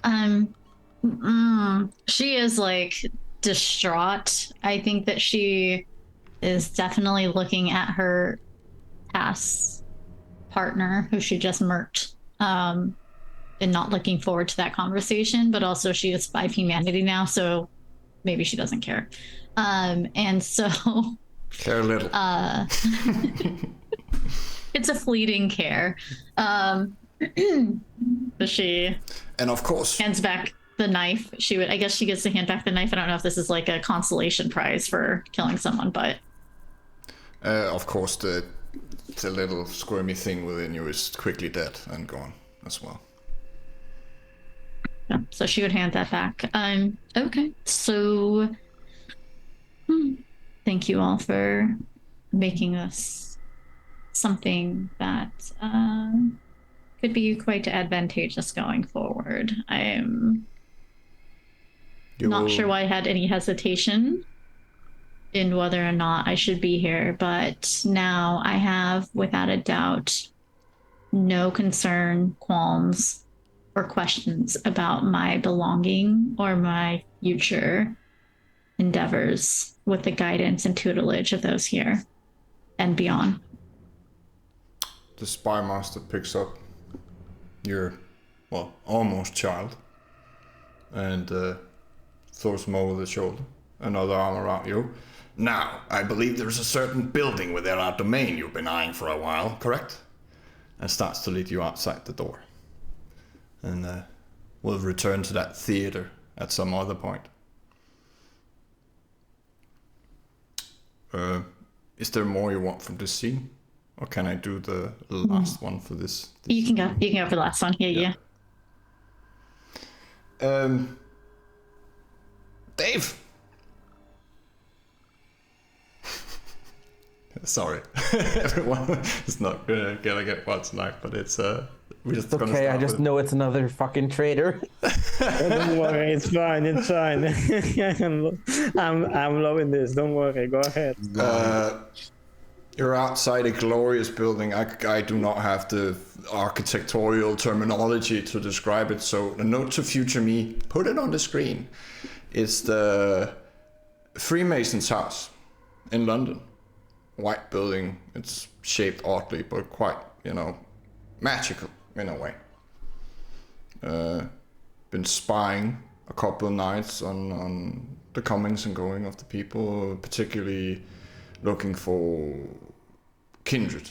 She is like distraught. I think that she is definitely looking at her past partner who she just murked, and not looking forward to that conversation, but also she is 5 humanity now, so maybe she doesn't care. And so care little. It's a fleeting care. But she, and of course, hands back the knife. I guess she gets to hand back the knife. I don't know if this is like a consolation prize for killing someone, but of course the little squirmy thing within you is quickly dead and gone as well. yeah, so she would hand that back. Okay, so thank you all for making this something that could be quite advantageous going forward. I'm not sure why I had any hesitation in whether or not I should be here, but now I have, without a doubt, no concern, qualms, or questions about my belonging or my future endeavors with the guidance and tutelage of those here and beyond. The spy master picks up your, well, almost child and throws him over the shoulder, another arm around you. Now, I believe there's a certain building within our domain you've been eyeing for a while, correct? And starts to lead you outside the door. And we'll return to that theater at some other point. Is there more you want from this scene? Or can I do the last one for this? You can go. You can go for the last one. Yeah. Dave. Sorry, everyone is not gonna get one tonight, but it's we're just gonna Okay, I just with... know it's another fucking traitor. Don't worry, it's fine. It's fine. I'm loving this. Don't worry. Go ahead. You're outside a glorious building. I do not have the architectural terminology to describe it, so a note to future me, put it on the screen. It's the Freemasons' house in London. White building. It's shaped oddly, but quite, magical in a way. Been spying a couple of nights on the comings and going of the people, particularly looking for kindred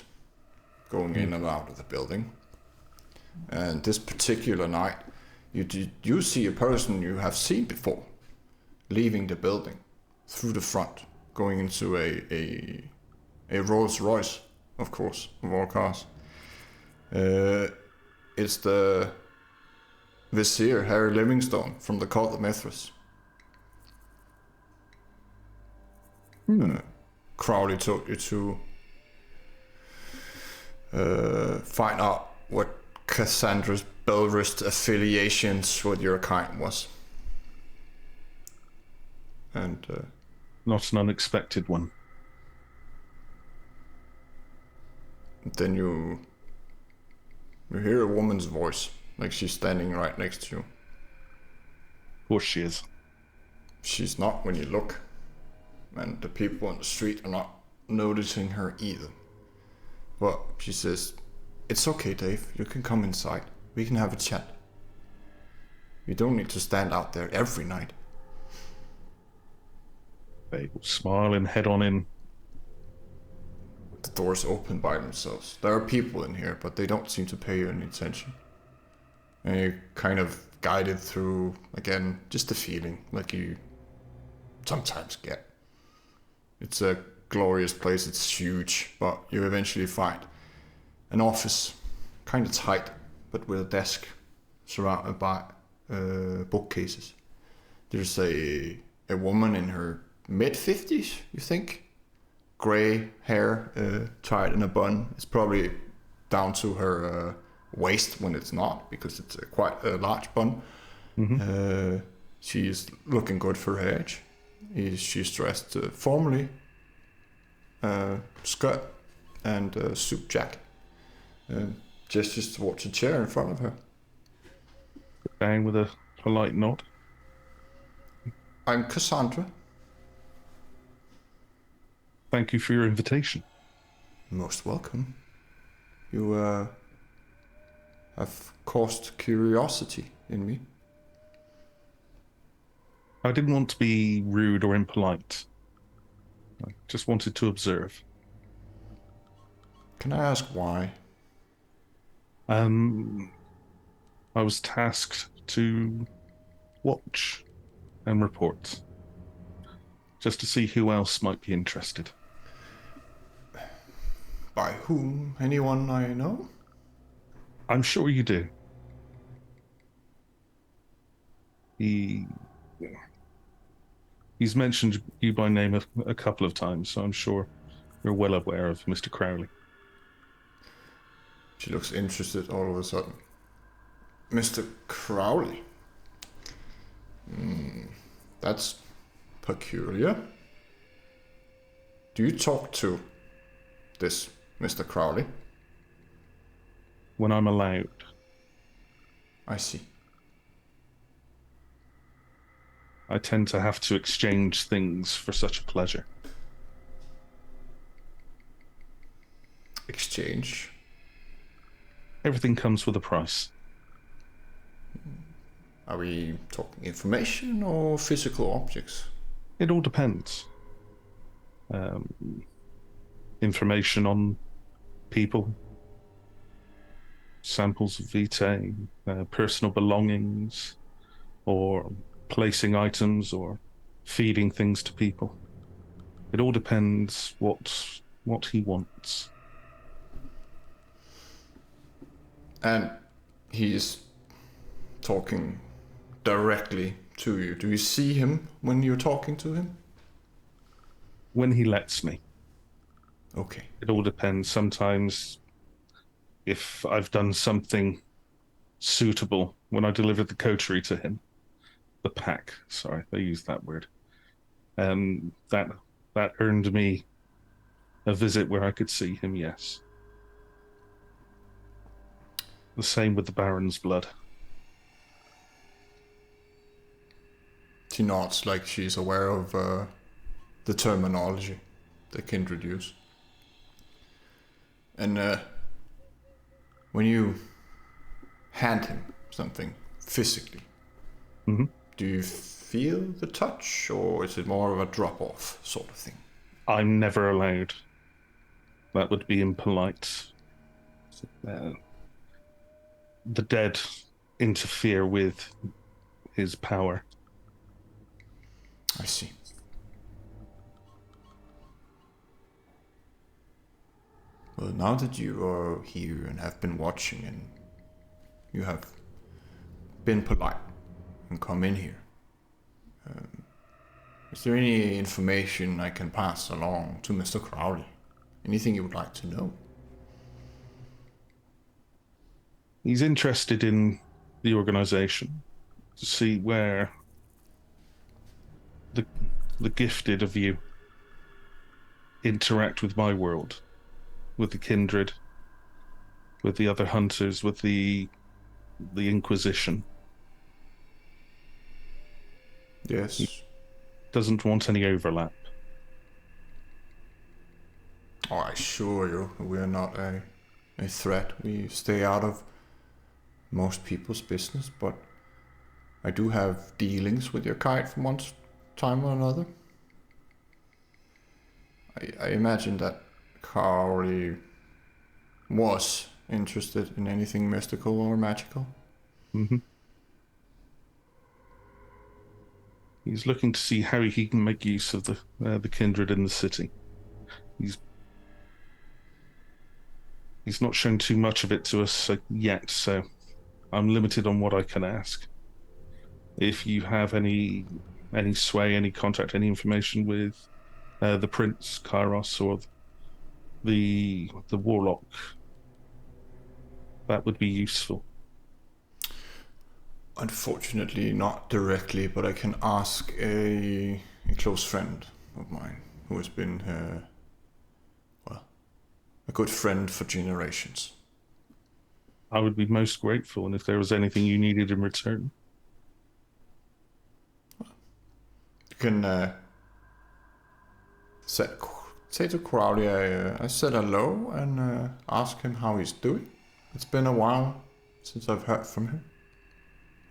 going in and out of the building. And this particular night, you see a person you have seen before leaving the building through the front, going into a Rolls Royce, of course, of all cars. It's the Vizier, Harry Livingstone, from the Cult of Mithras. Crowley told you to find out what Cassandra's Belrist affiliations with your kind was. And Not an unexpected one. then you hear a woman's voice, like she's standing right next to you. Of course she is. She's not when you look, and the people on the street are not noticing her either. But she says, "It's okay, Dave, you can come inside. We can have a chat. You don't need to stand out there every night." They will smile and head on in. The doors open by themselves. There are people in here, but they don't seem to pay you any attention. And you're kind of guided through, again, just the feeling like you sometimes get. It's a glorious place, it's huge, but you eventually find an office, kind of tight, but with a desk surrounded by bookcases. There's a woman in her mid-50s, you think? Grey hair, tied in a bun. It's probably down to her waist when it's not, because it's quite a large bun. She's looking good for her age. She's dressed formally, skirt and suit jacket. Gestures towards a chair in front of her. Down with a polite nod. "I'm Cassandra." Thank you for your invitation. "Most welcome. You have caused curiosity in me." I didn't want to be rude or impolite. I just wanted to observe. "Can I ask why?" I was tasked to watch and report, just to see who else might be interested. "By whom? Anyone I know?" I'm sure you do. He's mentioned you by name a couple of times, so I'm sure you're well aware of Mr. Crowley. She looks interested all of a sudden. "Mr. Crowley? That's peculiar. Do you talk to this Mr. Crowley?" When I'm allowed. "I see. I tend to have to exchange things for such a pleasure. Exchange? Everything comes with a price. Are we talking information or physical objects?" It all depends. Information on people, samples of vitae, personal belongings, or placing items or feeding things to people. It all depends what he wants. And he's talking directly to you. Do you see him when you're talking to him? When he lets me. Okay. It all depends. Sometimes if I've done something suitable when I deliver the coterie to him, the pack, sorry, they use that word, that earned me a visit where I could see him, yes. The same with the Baron's blood. She nods like she's aware of the terminology the kindred use. And when you hand him something physically, do you feel the touch, or is it more of a drop-off sort of thing? I'm never allowed. That would be impolite. the dead interfere with his power. I see. Well, now that you are here and have been watching and you have been polite and come in here, is there any information I can pass along to Mr. Crowley? Anything you would like to know? He's interested in the organization to see where the gifted of you interact with my world, with the kindred, with the other hunters, with the Inquisition. Yes. He doesn't want any overlap. Oh, I assure you, we're not a threat. We stay out of most people's business, but I do have dealings with your kite from one time or another. I imagine that Carly was interested in anything mystical or magical. Mm-hmm. He's looking to see how he can make use of the kindred in the city. He's not shown too much of it to us yet, so I'm limited on what I can ask. If you have any sway, any contact, any information with the Prince, Kairos, or the Warlock, that would be useful. Unfortunately, not directly, but I can ask a close friend of mine who has been, a good friend for generations. I would be most grateful, and if there was anything you needed in return. You can say to Crowley I said hello and ask him how he's doing. It's been a while since I've heard from him.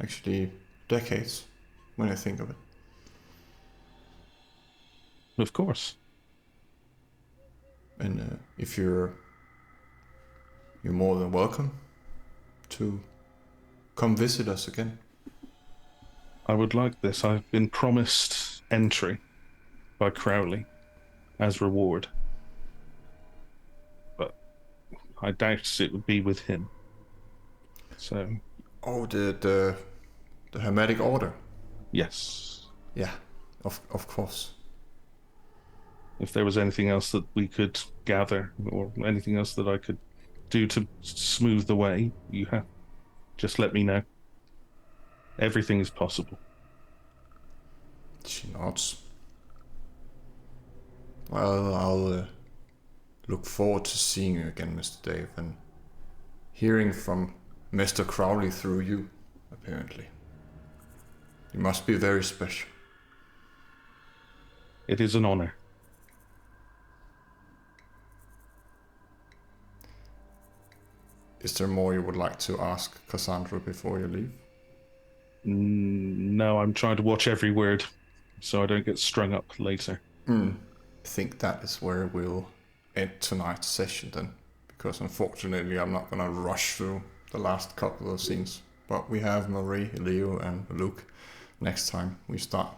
Actually, decades, when I think of it. Of course. And if you're more than welcome to come visit us again. I would like this. I've been promised entry by Crowley as reward. But I doubt it would be with him. So... Oh, the Hermetic Order? Yes. Yeah, of course. If there was anything else that we could gather, or anything else that I could do to smooth the way, just let me know. Everything is possible. She nods. Well, I'll look forward to seeing you again, Mr. Dave, and hearing from Mr. Crowley through you, apparently. You must be very special. It is an honor. Is there more you would like to ask Cassandra before you leave? No, I'm trying to watch every word so I don't get strung up later. I think that is where we'll end tonight's session then, because unfortunately I'm not gonna rush through the last couple of scenes, but we have Marie, Leo and Luke next time we start